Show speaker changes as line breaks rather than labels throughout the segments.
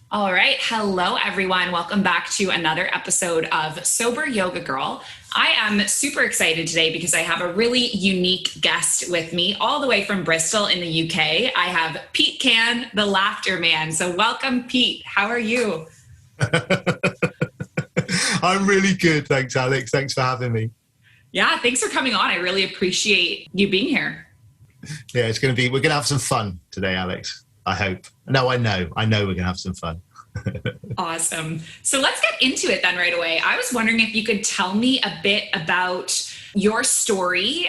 All right. Hello, everyone. Welcome back to another episode of Sober Yoga Girl. I am super excited today because I have a really unique guest with me all the way from Bristol in the UK. I have Pete Cann, the Laughter Man. So welcome, Pete. How are you?
I'm really good. Thanks, Alex. Thanks for having me.
Yeah, thanks for coming on. I really appreciate you being here.
Yeah, we're going to have some fun today, Alex. I hope. No, I know we're going to have some fun.
Awesome. So let's get into it then right away. I was wondering if you could tell me a bit about your story,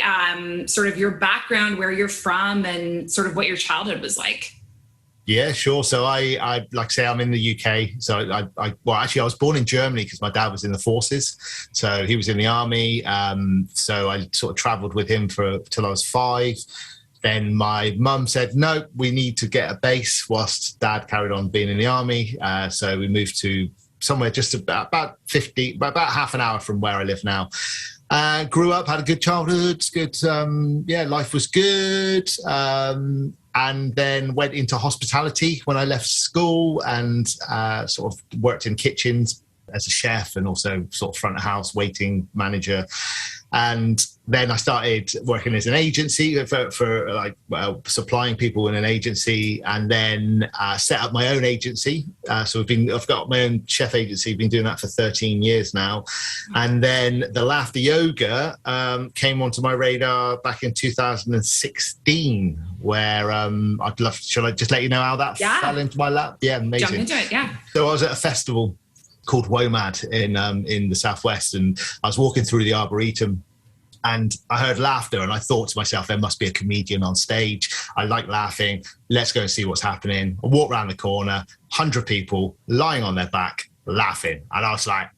sort of your background, where you're from, and sort of what your childhood was like.
Yeah, sure. So I like I say, I'm in the UK. So I was born in Germany because my dad was in the forces. So he was in the army. So I sort of traveled with him till I was 5. Then my mum said, no, we need to get a base whilst dad carried on being in the army. So we moved to somewhere just about half an hour from where I live now. Grew up, had a good childhood, life was good. And then went into hospitality when I left school and sort of worked in kitchens as a chef and also sort of front of house waiting manager. And then I started working as an agency for supplying people in an agency, and then set up my own agency. So I've got my own chef agency, been doing that for 13 years now. And then the Laughter Yoga came onto my radar back in 2016, where shall I just let you know how that fell into my lap? Yeah, amazing.
Jump into it, yeah.
So I was at a festival called WOMAD in the Southwest, and I was walking through the Arboretum and I heard laughter, and I thought to myself, there must be a comedian on stage. I like laughing. Let's go and see what's happening. I walked around the corner, 100 people lying on their back, laughing. And I was like,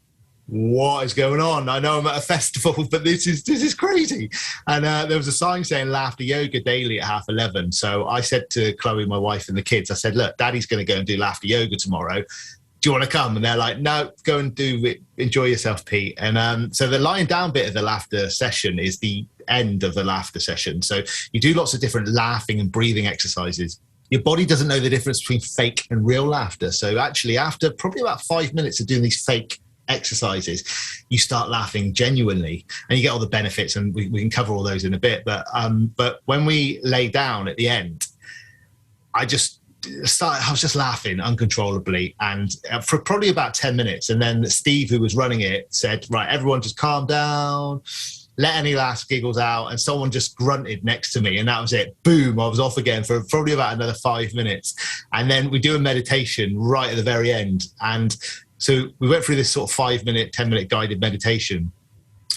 what is going on? I know I'm at a festival, but this is crazy. And there was a sign saying Laughter Yoga daily at 11:30. So I said to Chloe, my wife, and the kids, I said, look, Daddy's going to go and do Laughter Yoga tomorrow. Do you want to come? And they're like, no, go and do it. Enjoy yourself, Pete. And so the lying down bit of the laughter session is the end of the laughter session. So you do lots of different laughing and breathing exercises. Your body doesn't know the difference between fake and real laughter. So actually, after probably about 5 minutes of doing these fake exercises, you start laughing genuinely and you get all the benefits, and we can cover all those in a bit. But when we lay down at the end, I was just laughing uncontrollably, and for probably about 10 minutes. And then Steve, who was running it, said, right, everyone just calm down, let any last giggles out. And someone just grunted next to me, and that was it. Boom, I was off again for probably about another 5 minutes. And then we do a meditation right at the very end. And so we went through this sort of 5 minute, 10 minute guided meditation.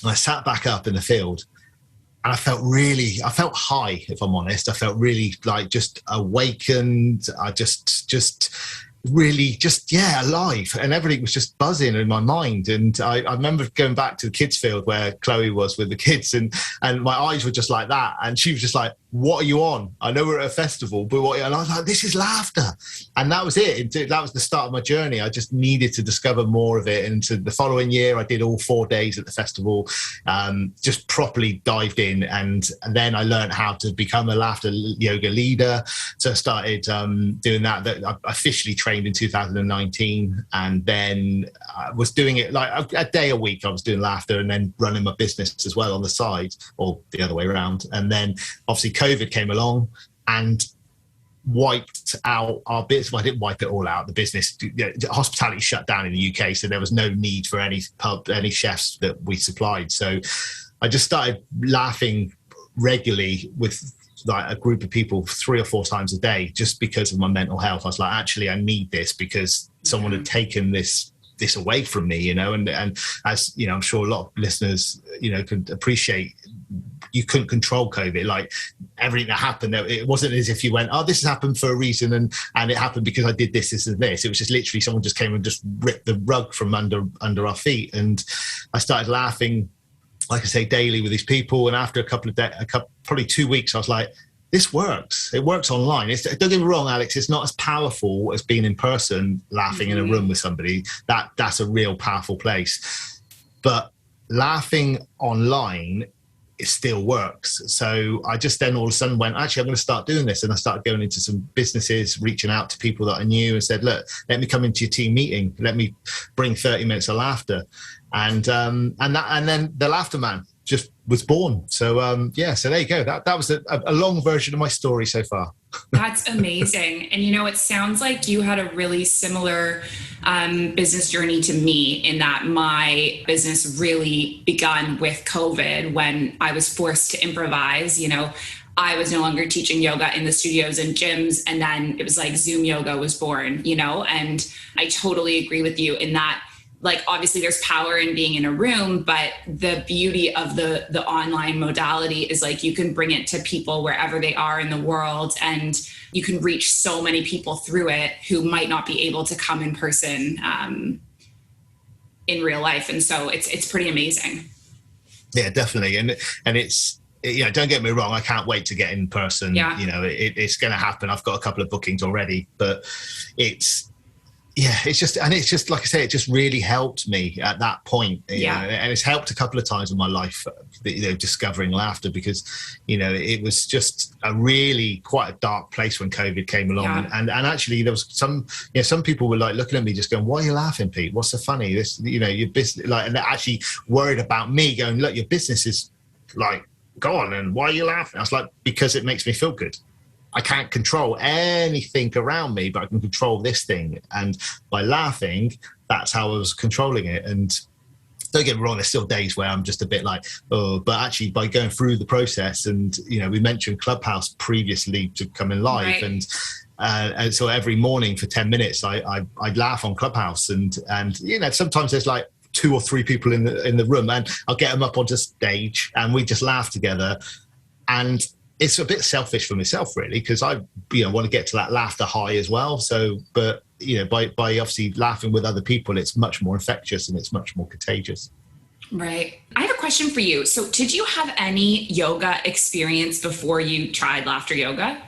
And I sat back up in the field, and I felt high, if I'm honest. I felt really like just awakened. I really alive, and everything was just buzzing in my mind. And I remember going back to the kids field where Chloe was with the kids, and my eyes were just like that. And she was just like, what are you on? I know we're at a festival, but what? And I was like, this is laughter. And that was it. That was the start of my journey. I just needed to discover more of it. And so the following year, I did all 4 days at the festival, just properly dived in. And then I learned how to become a laughter yoga leader. So I started doing that. I officially trained in 2019. And then I was doing it like a day a week. I was doing laughter and then running my business as well on the side, or the other way around. And then obviously COVID came along and wiped out our business. Well, I didn't wipe it all out. The business, hospitality shut down in the UK, so there was no need for any chefs that we supplied. So I just started laughing regularly with like a group of people 3 or 4 times a day, just because of my mental health. I was like, actually, I need this because someone had taken this away from me, and as I'm sure a lot of listeners, can appreciate, you couldn't control COVID. Like everything that happened, it wasn't as if you went, oh, this has happened for a reason and it happened because I did this and this. It was just literally someone just came and just ripped the rug from under our feet. And I started laughing, like I say, daily with these people. And after probably 2 weeks, I was like, this works. It works online. Don't get me wrong, Alex, it's not as powerful as being in person, laughing in a room with somebody. That's a real powerful place. But laughing online it still works. So I just then all of a sudden went, actually, I'm going to start doing this. And I started going into some businesses, reaching out to people that I knew and said, look, let me come into your team meeting. Let me bring 30 minutes of laughter. And then the Laughter Man just was born. So so there you go. That was a long version of my story so far.
That's amazing. And it sounds like you had a really similar business journey to me, in that my business really begun with COVID, when I was forced to improvise. I was no longer teaching yoga in the studios and gyms. And then it was like Zoom yoga was born, and I totally agree with you in that, like, obviously there's power in being in a room, but the beauty of the online modality is like you can bring it to people wherever they are in the world, and you can reach so many people through it who might not be able to come in person in real life. And so it's pretty amazing.
Yeah, definitely. And it's, don't get me wrong, I can't wait to get in person.
Yeah.
It's going to happen. I've got a couple of bookings already, but it's just like I say, it just really helped me at that point. And it's helped a couple of times in my life, discovering laughter, because, it was just a really quite a dark place when COVID came along.
Yeah.
And actually there was some people were like looking at me just going, why are you laughing, Pete? What's so funny? This, your business, like, and they're actually worried about me, going, look, your business is like gone, and why are you laughing? I was like, because it makes me feel good. I can't control anything around me, but I can control this thing. And by laughing, that's how I was controlling it. And don't get me wrong, there's still days where I'm just a bit like, oh, but actually by going through the process, and, we mentioned Clubhouse previously to come in live.
Right.
And so every morning for 10 minutes, I'd laugh on Clubhouse. And sometimes there's like 2 or 3 people in the room, and I'll get them up onto stage and we just laugh together. And it's a bit selfish for myself, really, because I want to get to that laughter high as well. So, but by obviously laughing with other people, it's much more infectious and it's much more contagious.
Right. I have a question for you. So did you have any yoga experience before you tried laughter yoga?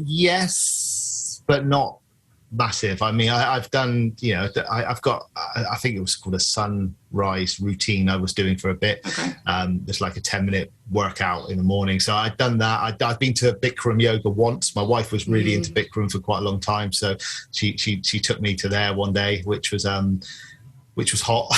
Yes, but not massive. I mean, I've done, I've got, I think it was called a sunrise routine I was doing for a bit.
Okay.
There's like a 10-minute workout in the morning. So I'd done that. I'd been to Bikram yoga once. My wife was really into Bikram for quite a long time. So she took me to there one day, which was hot.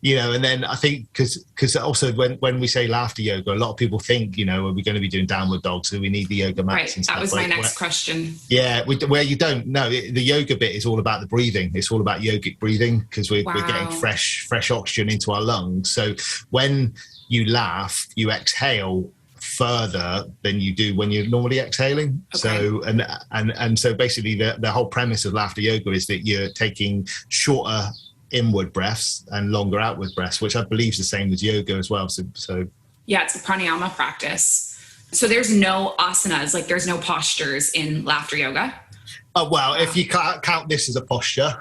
And then I think because also when we say laughter yoga, a lot of people think, are we going to be doing downward dog? So we need the yoga mats
right.
and stuff.
That was my next question.
Yeah, where you don't know, the yoga bit is all about the breathing. It's all about yogic breathing, because we're getting fresh oxygen into our lungs. So when you laugh, you exhale further than you do when you're normally exhaling. Okay. So and so basically the whole premise of laughter yoga is that you're taking shorter inward breaths and longer outward breaths, which I believe is the same as yoga as well. So yeah,
it's a pranayama practice. So there's no asanas, like there's no postures in laughter yoga?
Oh, well, if you can't count this as a posture.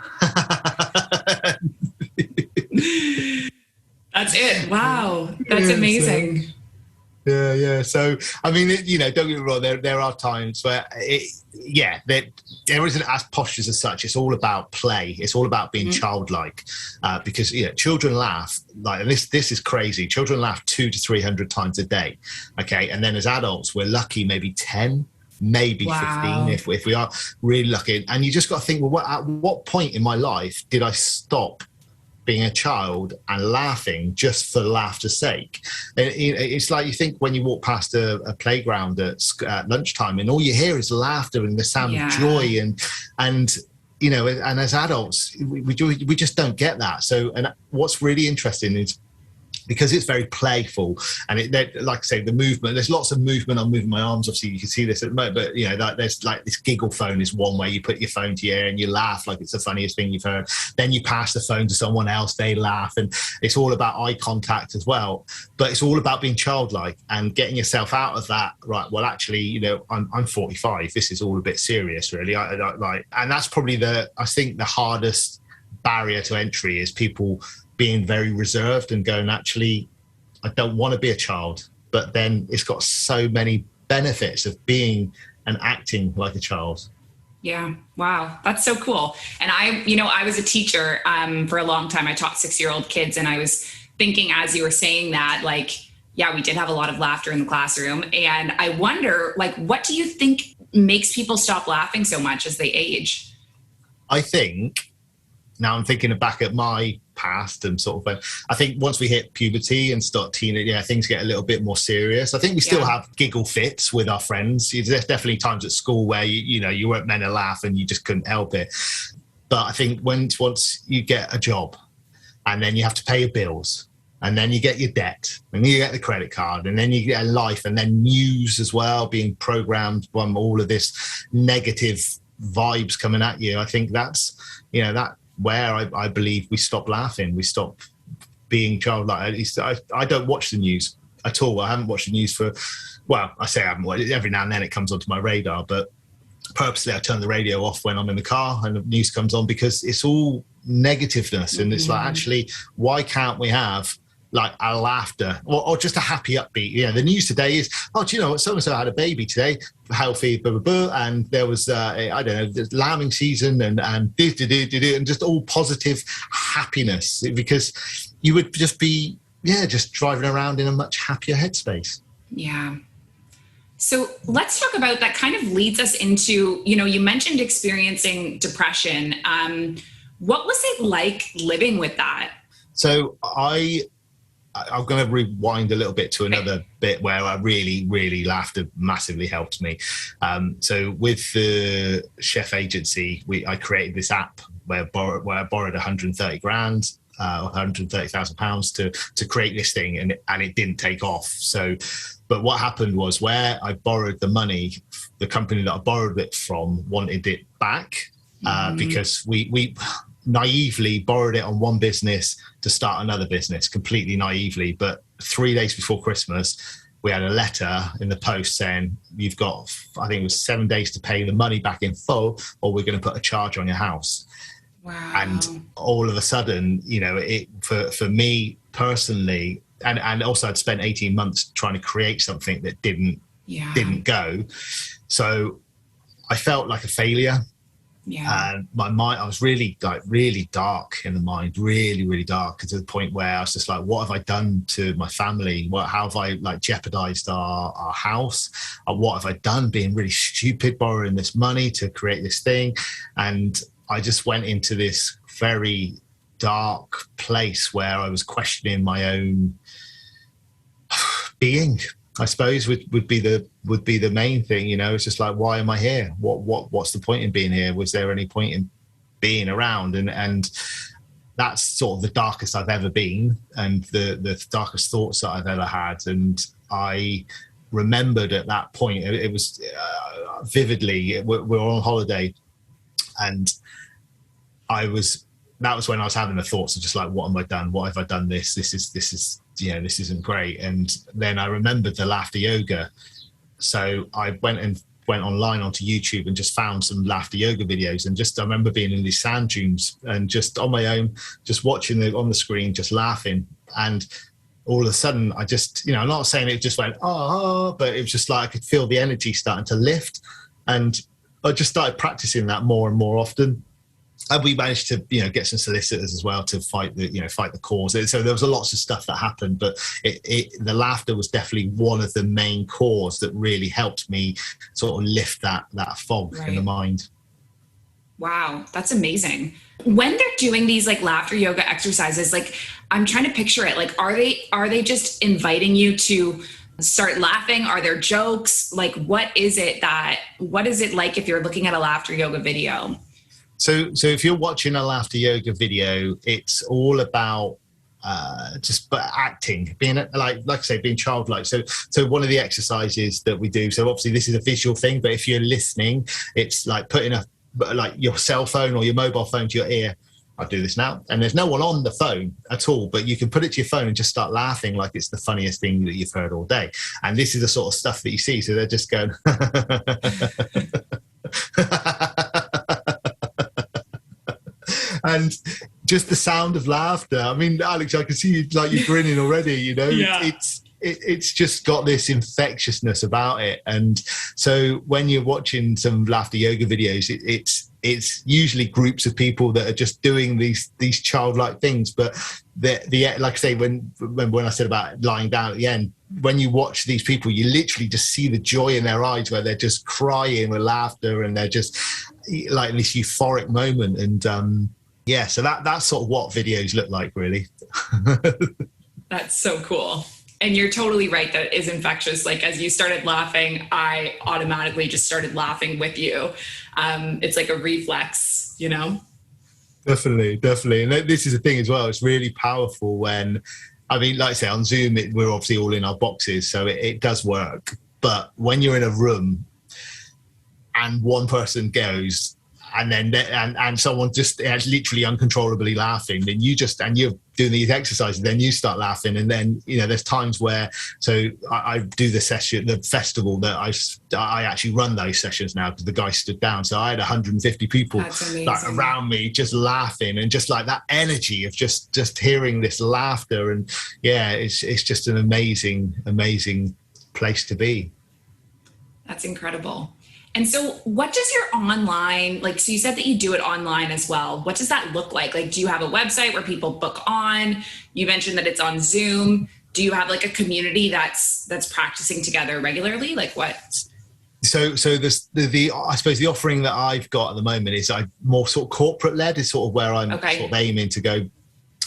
That's it. Wow. That's amazing.
Yeah. So, I mean, don't get me wrong, there are times where, there isn't as postures as such. It's all about play. It's all about being childlike, because, children laugh, and this is crazy. Children laugh 200 to 300 times a day, okay? And then as adults, we're lucky maybe 10, maybe 15 if we are really lucky. And you just got to think, well, at what point in my life did I stop being a child and laughing just for laughter's sake? And it's like you think when you walk past a playground at lunchtime and all you hear is laughter and the sound of joy, and as adults we just don't get that. So, and what's really interesting is because it's very playful, and like I say, the movement, there's lots of movement. I'm moving my arms, obviously you can see this at the moment, but there's like this giggle phone is one way you put your phone to your ear and you laugh like it's the funniest thing you've heard. Then you pass the phone to someone else, they laugh, and it's all about eye contact as well. But it's all about being childlike and getting yourself out of that. Right, well, actually, I'm 45. This is all a bit serious, really. And that's probably I think the hardest barrier to entry is people being very reserved and going, actually, I don't want to be a child. But then it's got so many benefits of being and acting like a child.
Yeah. Wow. That's so cool. And I was a teacher for a long time. I taught 6-year-old kids, and I was thinking as you were saying that, like, yeah, we did have a lot of laughter in the classroom. And I wonder, like, what do you think makes people stop laughing so much as they age?
I think now I'm thinking back at my past and sort of, I think once we hit puberty and start teenage, things get a little bit more serious. I think we still have giggle fits with our friends. There's definitely times at school where you weren't meant to laugh and you just couldn't help it. But I think once you get a job and then you have to pay your bills, and then you get your debt, and you get the credit card, and then you get a life, and then news as well, being programmed from all of this negative vibes coming at you. I think that's, that where I believe we stop laughing, we stop being childlike. At least I don't watch the news at all. I haven't watched the news I say I haven't watched it. Every now and then it comes onto my radar, but purposely I turn the radio off when I'm in the car and the news comes on, because it's all negativeness. And it's like, actually, why can't we have like a laughter or just a happy upbeat? The news today is, do you know what, so-and-so had a baby today, healthy, blah, blah, blah, and there was I don't know, the lambing season and just all positive happiness, because you would just be just driving around in a much happier headspace.
Yeah. So let's talk about that. Kind of leads us into, you mentioned experiencing depression. What was it like living with that?
So I'm going to rewind a little bit to another bit where I really, really laughter massively helped me. So with the chef agency, I created this app where I borrowed 130 grand, £130,000 to create this thing, and it didn't take off. So, but what happened was, where I borrowed the money, the company that I borrowed it from wanted it back because we naively borrowed it on one business to start another business, completely naively. But 3 days before Christmas, we had a letter in the post saying, you've got, I think it was 7 days to pay the money back in full, or we're going to put a charge on your house.
Wow.
And all of a sudden, it for me personally, and also I'd spent 18 months trying to create something that didn't go. So I felt like a failure.
Yeah.
And my mind, I was really dark in the mind, really, really dark, to the point where I was just like, what have I done to my family? How have I jeopardized our house? What have I done, being really stupid, borrowing this money to create this thing? And I just went into this very dark place where I was questioning my own being, I suppose would be the main thing. It's just like, why am I here? What's the point in being here? Was there any point in being around? And that's sort of the darkest I've ever been, and the darkest thoughts that I've ever had. And I remembered at that point, it was vividly, we're on holiday, and that was when I was having the thoughts of just like, what have I done? What have I done? This isn't great. And then I remembered the laughter yoga. So I went online onto YouTube and just found some laughter yoga videos. And I remember being in these sand dunes and just on my own, just watching on the screen, just laughing. And all of a sudden I just, I'm not saying it just went, but it was just like, I could feel the energy starting to lift. And I just started practicing that more and more often. And we managed to, get some solicitors as well to fight the cause. So there was lots of stuff that happened, but the laughter was definitely one of the main cause that really helped me sort of lift that fog in the mind.
Wow, that's amazing. When they're doing these laughter yoga exercises, I'm trying to picture it. Are they just inviting you to start laughing? Are there jokes? What is it like if you're looking at a laughter yoga video?
So if you're watching a laughter yoga video, it's all about just acting, being like I say, being childlike. So one of the exercises that we do, so obviously this is a visual thing, but if you're listening, it's like putting your cell phone or your mobile phone to your ear. I'll do this now, and there's no one on the phone at all, but you can put it to your phone and just start laughing like it's the funniest thing that you've heard all day. And this is the sort of stuff that you see. So they're just going and just the sound of laughter. I mean, Alex, I can see you you're grinning already.
Yeah.
it's just got this infectiousness about it. And so when you're watching some laughter yoga videos, it's usually groups of people that are just doing these childlike things. But the like I say, when I said about lying down at the end, when you watch these people, you literally just see the joy in their eyes where they're just crying with laughter, and they're just like this euphoric moment. And yeah, so that's sort of what videos look like, really.
That's so cool. And you're totally right, that is infectious. Like, as you started laughing, I automatically just started laughing with you. It's like a reflex, you know?
Definitely. And this is the thing as well. It's really powerful when, I mean, like I say, on Zoom, we're obviously all in our boxes, so it does work. But when you're in a room and one person goes, and then and someone just literally uncontrollably laughing, then you're doing these exercises, then you start laughing. And then, you know, there's times where, so I do the festival that I actually run those sessions now, because the guy stood down. So I had 150 people like around me just laughing, and just like that energy of just hearing this laughter. And yeah, it's just an amazing place to be.
That's incredible. And so what does your online, like, so you said that you do it online as well. What does that look like? Like, do you have a website where people book on? You mentioned that it's on Zoom. Do you have like a community that's practicing together regularly? Like what?
So this, I suppose the offering that I've got at the moment is more sort of corporate led, is sort of where I'm sort of aiming to go.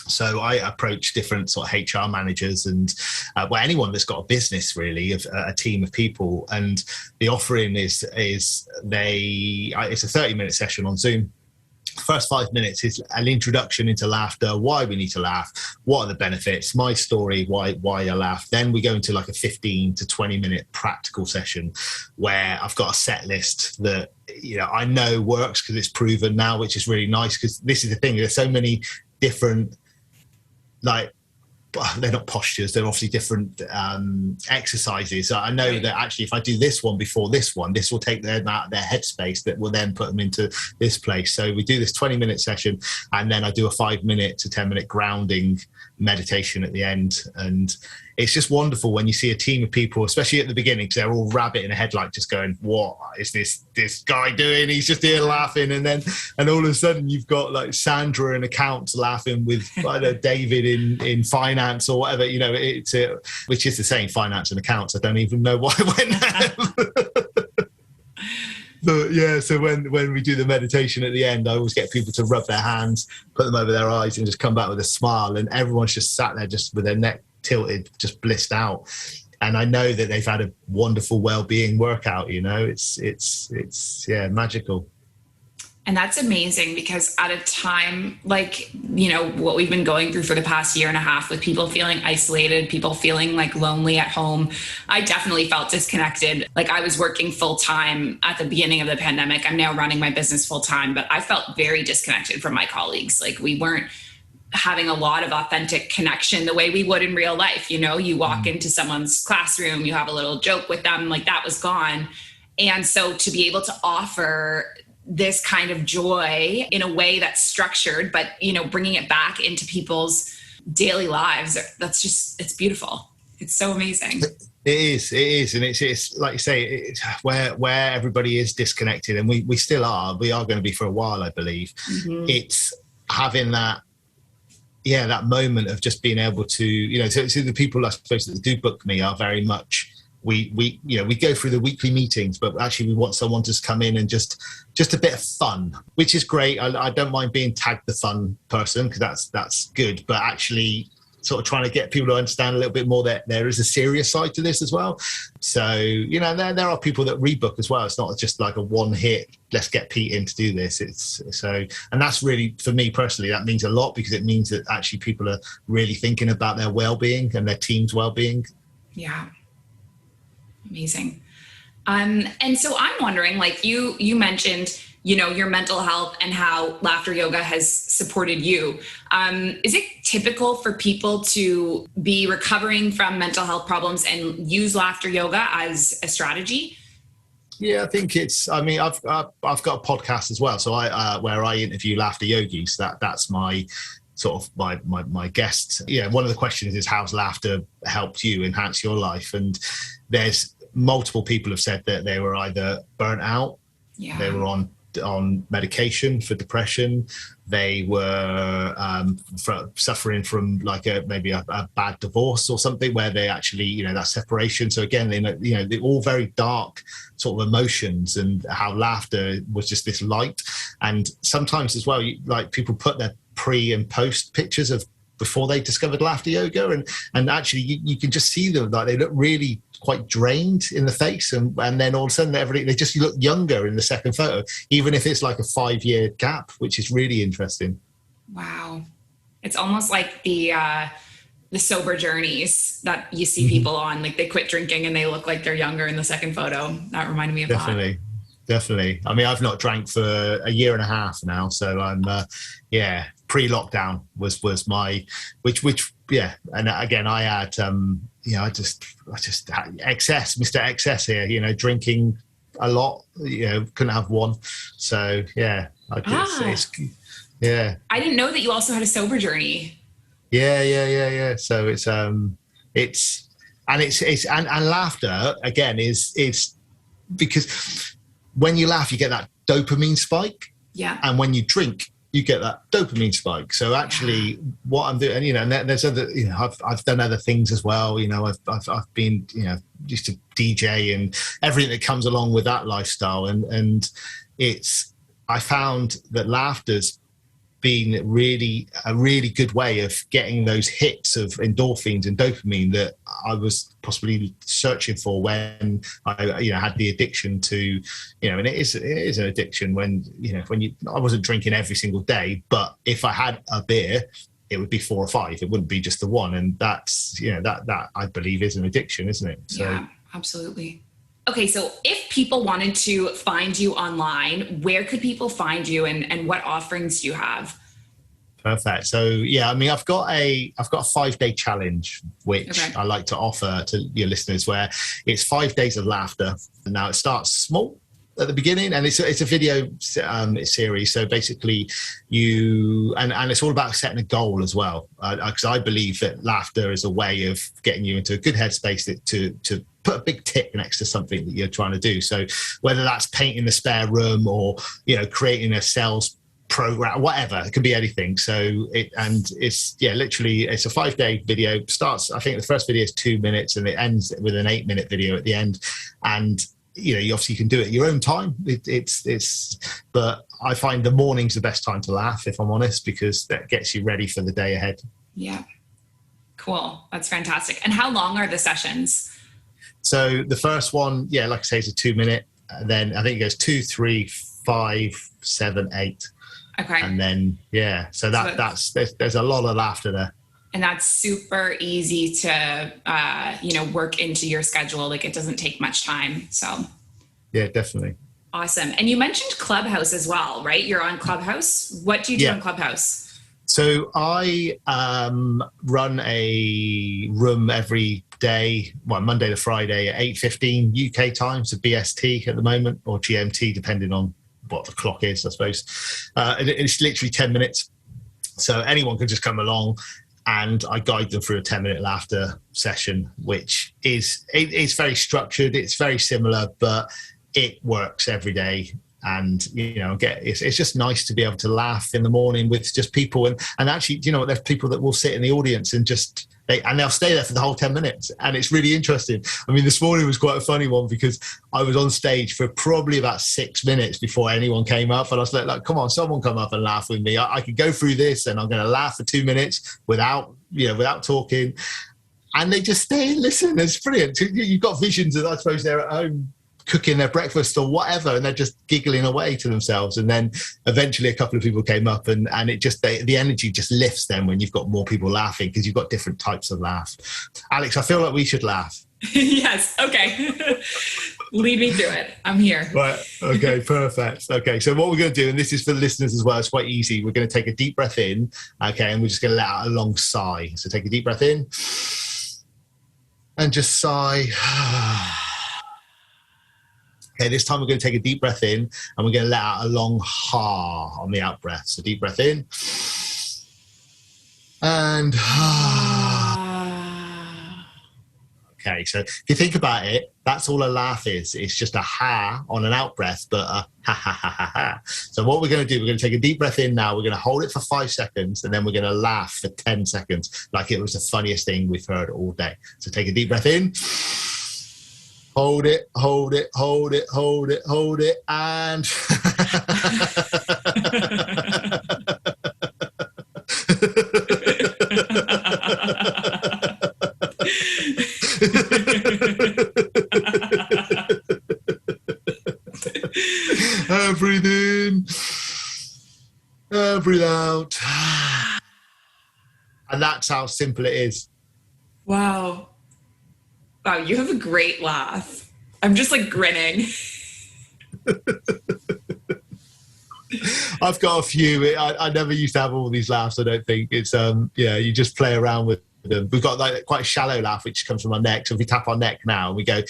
So I approach different sort of HR managers and anyone that's got a business, really, of a team of people. And the offering is it's a 30-minute session on Zoom. First 5 minutes is an introduction into laughter, why we need to laugh, what are the benefits, my story, why I laugh. Then we go into like a 15 to 20-minute practical session where I've got a set list that, you know, I know works because it's proven now, which is really nice, because this is the thing. There's so many different, like, they're not postures, they're obviously different exercises. So I know that actually if I do this one before this one, this will take them out of their headspace, that will then put them into this place. So we do this 20-minute session, and then I do a 5-minute to 10-minute grounding meditation at the end. And it's just wonderful when you see a team of people, especially at the beginning, because they're all rabbit in a headlight, just going, what is this guy doing? He's just here laughing. And all of a sudden you've got like Sandra in accounts laughing with David in finance or whatever, you know, which is the same, finance and accounts. I don't even know why I went there. But yeah, so when we do the meditation at the end, I always get people to rub their hands, put them over their eyes, and just come back with a smile. And everyone's just sat there just with their neck tilted, just blissed out. And I know that they've had a wonderful well-being workout. You know, it's magical.
And that's amazing, because at a time like, you know, what we've been going through for the past year and a half, with people feeling isolated, people feeling like lonely at home, I definitely felt disconnected. Like, I was working full time at the beginning of the pandemic. I'm now running my business full time, but I felt very disconnected from my colleagues. Like, we weren't having a lot of authentic connection the way we would in real life. You know, you walk into someone's classroom, you have a little joke with them, like that was gone. And so to be able to offer this kind of joy in a way that's structured, but, you know, bringing it back into people's daily lives, it's beautiful. It's so amazing.
It is. And it's like you say, it's where everybody is disconnected, and we still are. We are going to be for a while, I believe. Mm-hmm. It's having that moment of just being able to, you know, so the people I suppose that do book me are very much, we go through the weekly meetings, but actually we want someone to come in and just a bit of fun, which is great. I don't mind being tagged the fun person, because that's good, but actually sort of trying to get people to understand a little bit more that there is a serious side to this as well. So, you know, there are people that rebook as well. It's not just like a one hit, let's get Pete in to do this. And that's really, for me personally, that means a lot, because it means that actually people are really thinking about their well-being and their team's well-being.
Yeah. Amazing. And so I'm wondering, like you mentioned, you know, your mental health and how laughter yoga has supported you. Is it typical for people to be recovering from mental health problems and use laughter yoga as a strategy?
Yeah, I think I've got a podcast as well. So where I interview laughter yogis, that's my sort of my guests. One of the questions is, how's laughter helped you enhance your life? And there's multiple people have said that they were either burnt out, they were on medication for depression, they were suffering from like maybe a bad divorce or something, where they actually, that separation. So again, they're all very dark sort of emotions, and how laughter was just this light. And sometimes as well, like people put their pre and post pictures of before they discovered laughter yoga, and actually you can just see them, like they look really quite drained in the face, and then all of a sudden they just look younger in the second photo, even if it's like a 5-year gap, which is really interesting.
Wow. It's almost like the sober journeys that you see people on, like they quit drinking and they look like they're younger in the second photo. That reminded me of
Definitely. I mean, I've not drank for 1.5 years now, so I'm pre-lockdown was my which and again I had I just had excess, Mr. Excess here, drinking a lot, couldn't have one. So I
didn't know that you also had a sober journey.
Yeah. So it's laughter again is because when you laugh, you get that dopamine spike.
Yeah.
And when you drink, you get that dopamine spike. So actually what I'm doing, and there's other, I've done other things as well. I've been, used to DJ and everything that comes along with that lifestyle. And I found that laughter's been a really good way of getting those hits of endorphins and dopamine that I was possibly searching for when I had the addiction to, and it is an addiction when I wasn't drinking every single day, but if I had a beer, it would be 4 or 5. It wouldn't be just the one. And that's, that I believe is an addiction, isn't it? So,
yeah, absolutely. Okay, so if people wanted to find you online, where could people find you, and what offerings do you have?
Perfect. So I've got a 5-day challenge which I like to offer to your listeners, where it's 5 days of laughter. Now it starts small at the beginning, and it's a video series. So basically, and it's all about setting a goal as well, because I believe that laughter is a way of getting you into a good headspace to put a big tick next to something that you're trying to do. So whether that's painting the spare room or creating a sales program, whatever, it could be anything. So it's literally it's a 5-day video. Starts, I think the first video is 2 minutes and it ends with an 8-minute video at the end. And you obviously can do it at your own time. But I find the morning's the best time to laugh, if I'm honest, because that gets you ready for the day ahead.
Yeah. Cool. That's fantastic. And how long are the sessions?
So the first one, like I say, is a 2-minute. And then I think it goes 2, 3, 5, 7, 8.
Okay.
And then, so there's a lot of laughter there.
And that's super easy to, work into your schedule. Like it doesn't take much time. So.
Yeah, definitely.
Awesome. And you mentioned Clubhouse as well, right? You're on Clubhouse. What do you do on Clubhouse?
So I run a room every day, Monday to Friday at 8:15 UK time, so BST at the moment, or GMT, depending on what the clock is, I suppose. It's literally 10 minutes. So anyone can just come along and I guide them through a 10-minute laughter session, which it's very structured. It's very similar, but it works every day. And, it's just nice to be able to laugh in the morning with just people. And actually, there's people that will sit in the audience and they'll stay there for the whole 10 minutes. And it's really interesting. I mean, this morning was quite a funny one because I was on stage for probably about 6 minutes before anyone came up. And I was like, come on, someone come up and laugh with me. I could go through this and I'm going to laugh for 2 minutes without talking. And they just stay and listen. It's brilliant. You've got visions of, I suppose, they're at home cooking their breakfast or whatever, and they're just giggling away to themselves. And then eventually a couple of people came up and it just, the energy just lifts them when you've got more people laughing, because you've got different types of laugh. Alex, I feel like we should laugh.
Yes. Okay. Lead me through it. I'm here.
Right. Okay. Perfect. Okay. So what we're going to do, and this is for the listeners as well, it's quite easy. We're going to take a deep breath in. Okay. And we're just going to let out a long sigh. So take a deep breath in and just sigh. Okay, this time we're going to take a deep breath in and we're going to let out a long ha on the out breath. So deep breath in. And okay, so if you think about it, that's all a laugh is. It's just a ha on an out breath, but a ha ha ha ha ha. So what we're going to do, we're going to take a deep breath in now. We're going to hold it for 5 seconds, and then we're going to laugh for 10 seconds, like it was the funniest thing we've heard all day. So take a deep breath in. Hold it, hold it, hold it, hold it, hold it, and and breathe in, and breathe out. And that's how simple it is.
Wow. Wow, you have a great laugh. I'm just like grinning.
I've got a few. I never used to have all these laughs. I don't think it's yeah. You just play around with them. We've got like quite a shallow laugh which comes from our neck. So if we tap our neck now, we go.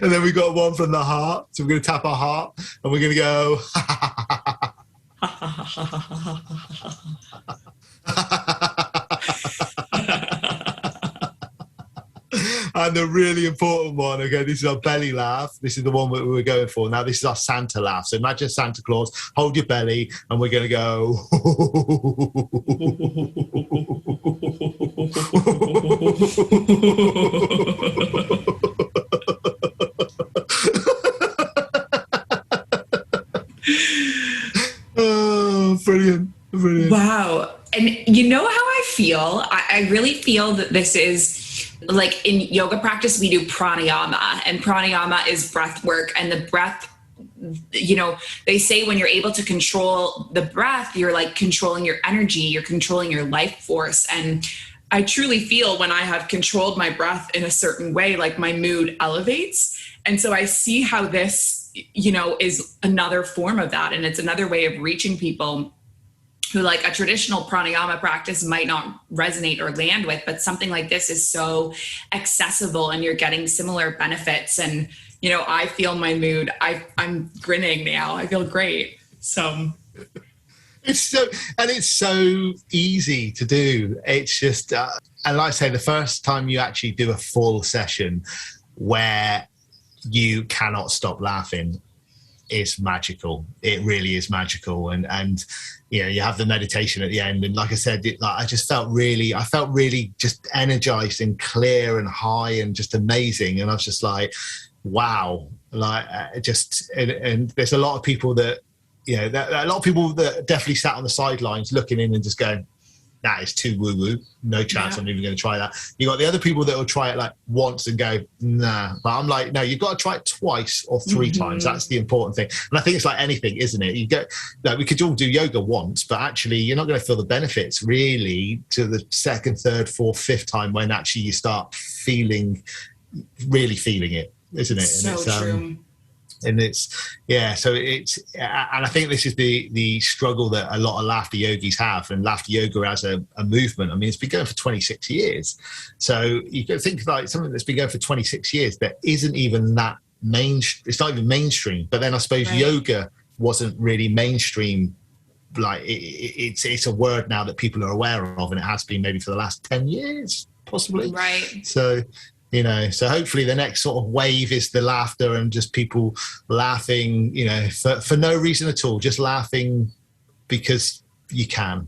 And then we got one from the heart. So we're going to tap our heart, and we're going to go. And the really important one, okay, this is our belly laugh. This is the one that we were going for. Now, this is our Santa laugh. So imagine Santa Claus, hold your belly, and we're going to go. Oh, brilliant. Brilliant.
Wow. And you know how I feel? I really feel that this is like in yoga practice, we do pranayama, and pranayama is breath work. And the breath, you know, they say when you're able to control the breath, you're like controlling your energy, you're controlling your life force. And I truly feel when I have controlled my breath in a certain way, like my mood elevates. And so I see how this, you know, is another form of that. And it's another way of reaching people who like a traditional pranayama practice might not resonate or land with, but something like this is so accessible and you're getting similar benefits. And, you know, I feel my mood. I'm grinning now. I feel great. So
it's so easy to do. It's just, and like I say, the first time you actually do a full session where you cannot stop laughing is magical. It really is magical. And you know, you have the meditation at the end, and like I said, I felt really just energized and clear and high and just amazing. And I was just like, wow, like and there's a lot of people that, you know, a lot of people that definitely sat on the sidelines looking in and just going, that is too woo-woo. No chance I'm even going to try that. You got the other people that will try it like once and go, nah. But I'm like, no, you've got to try it twice or 3 times. That's the important thing. And I think it's like anything, isn't it? You get, like, we could all do yoga once, but actually you're not going to feel the benefits really to the second, third, fourth, fifth time when actually you start really feeling it, isn't it?
So
and it's,
true.
And it's, yeah, so it's, and I think this is the struggle that a lot of laughter yogis have, and laughter yoga as a movement. I mean, it's been going for 26 years. So you can think like something that's been going for 26 years that isn't even that it's not even mainstream. But then I suppose yoga wasn't really mainstream. Like it's a word now that people are aware of, and it has been maybe for the last 10 years, possibly.
Right.
So, you know, so hopefully the next sort of wave is the laughter and just people laughing, you know, for no reason at all, just laughing because you can.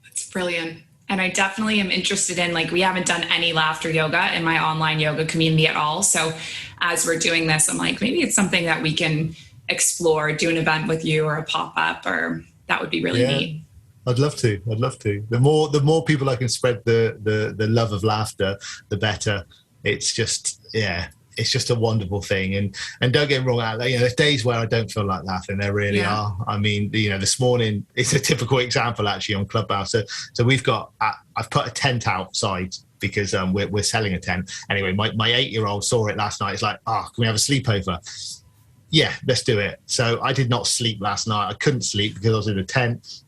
That's brilliant. And I definitely am interested in, like, we haven't done any laughter yoga in my online yoga community at all. So as we're doing this, I'm like, maybe it's something that we can explore, do an event with you or a pop-up, or that would be really neat.
I'd love to. The more people I can spread the love of laughter, the better. It's just, it's just a wonderful thing. And don't get me wrong, you know, there's days where I don't feel like laughing. There really are. I mean, you know, this morning, it's a typical example actually on Clubhouse. So we've got, I've put a tent outside because we're selling a tent. Anyway, my 8-year-old saw it last night. It's like, can we have a sleepover? Yeah, let's do it. So I did not sleep last night. I couldn't sleep because I was in a tent.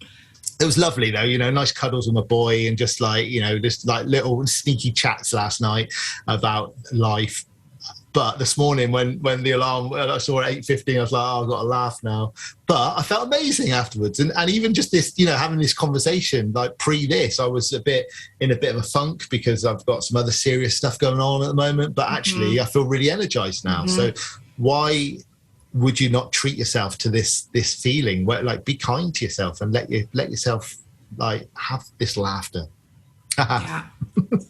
It was lovely though, you know, nice cuddles with my boy and just like, you know, just like little sneaky chats last night about life. But this morning, when the alarm, I saw at 8:15, I was like, oh, I've got to laugh now. But I felt amazing afterwards. And even just this, having this conversation, like this, I was in a bit of a funk because I've got some other serious stuff going on at the moment. But actually, I feel really energized now. So why would you not treat yourself to this feeling where, like, be kind to yourself and let yourself, like, have this laughter?
Yeah.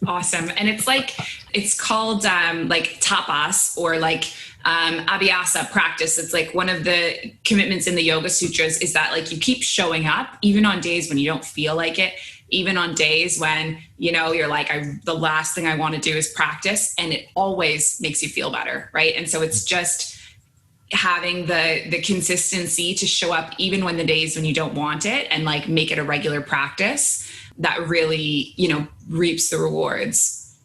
Awesome. And it's called like tapas, or like abhyasa practice. It's like one of the commitments in the Yoga Sutras is that, like, you keep showing up even on days when you don't feel like it, even on days when, you're like, the last thing I want to do is practice, and it always makes you feel better. Right. And so it's just having the consistency to show up even when the days when you don't want it, and like make it a regular practice that really, reaps the rewards.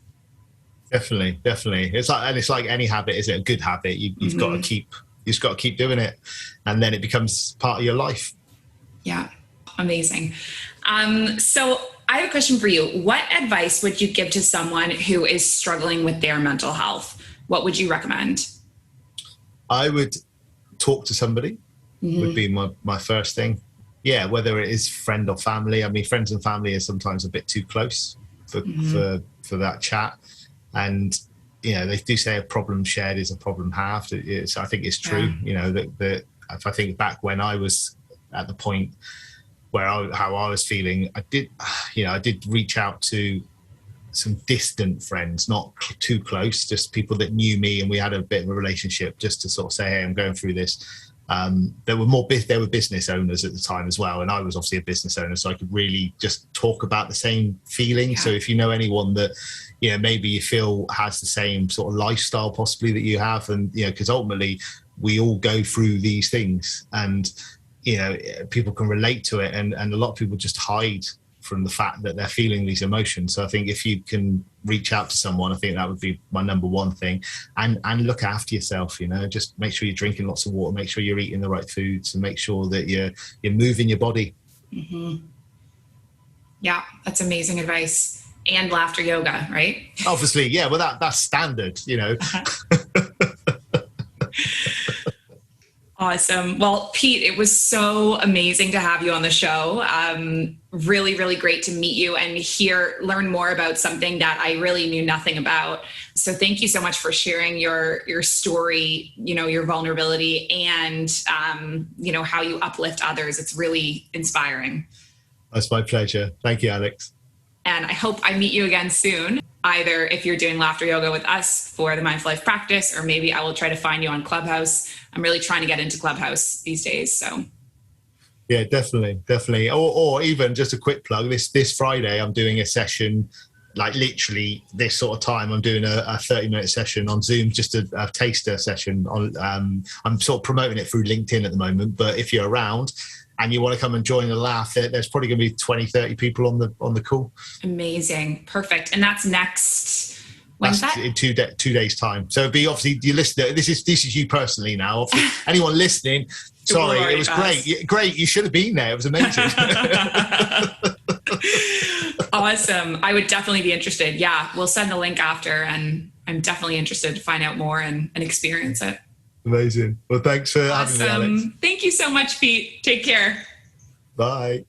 Definitely. It's like any habit, is it? A good habit. You've got to keep doing it, and then it becomes part of your life.
Yeah. Amazing. So I have a question for you. What advice would you give to someone who is struggling with their mental health? What would you recommend? I
would talk to somebody, would be my first thing. Yeah, whether it is friend or family. I mean, friends and family are sometimes a bit too close for that chat. And, they do say a problem shared is a problem halved. So I think it's true. Yeah. That if I think back when I was at the point where how I was feeling, I did reach out to some distant friends, not too close, just people that knew me, and we had a bit of a relationship, just to sort of say, hey, I'm going through this. There were business owners at the time as well, and I was obviously a business owner, so I could really just talk about the same feeling. Yeah. So if you know anyone that maybe you feel has the same sort of lifestyle possibly that you have, and because ultimately we all go through these things, and people can relate to it, and a lot of people just hide from the fact that they're feeling these emotions. So I think if you can reach out to someone, I think that would be my number one thing. And look after yourself, just make sure you're drinking lots of water, make sure you're eating the right foods, and make sure that you're moving your body. Mm-hmm.
Yeah, that's amazing advice. And laughter yoga, right?
Obviously, yeah. Well, that's standard,
Awesome. Well, Pete, it was so amazing to have you on the show. Really, really great to meet you and learn more about something that I really knew nothing about. So thank you so much for sharing your story, your vulnerability, and, how you uplift others. It's really inspiring.
That's my pleasure. Thank you, Alex.
And I hope I meet you again soon, either if you're doing laughter yoga with us for the Mindful Life practice, or maybe I will try to find you on Clubhouse. I'm really trying to get into Clubhouse these days. So
yeah, definitely. Or even just a quick plug, this Friday, I'm doing a session, like literally this sort of time. I'm doing a 30-minute session on Zoom, just a taster session. I'm sort of promoting it through LinkedIn at the moment, but if you're around and you want to come and join the laugh, there's probably going to be 20, 30 people on the call.
Amazing. Perfect. And that's next Wednesday?
In 2 days time. So it'd be, obviously, you listen, this is you personally now. Obviously, anyone listening, sorry, it was great. You should have been there. It was amazing.
Awesome. I would definitely be interested. Yeah, we'll send the link after, and I'm definitely interested to find out more and experience it.
Amazing. Well, thanks for having me, Alex.
Thank you so much, Pete. Take care.
Bye.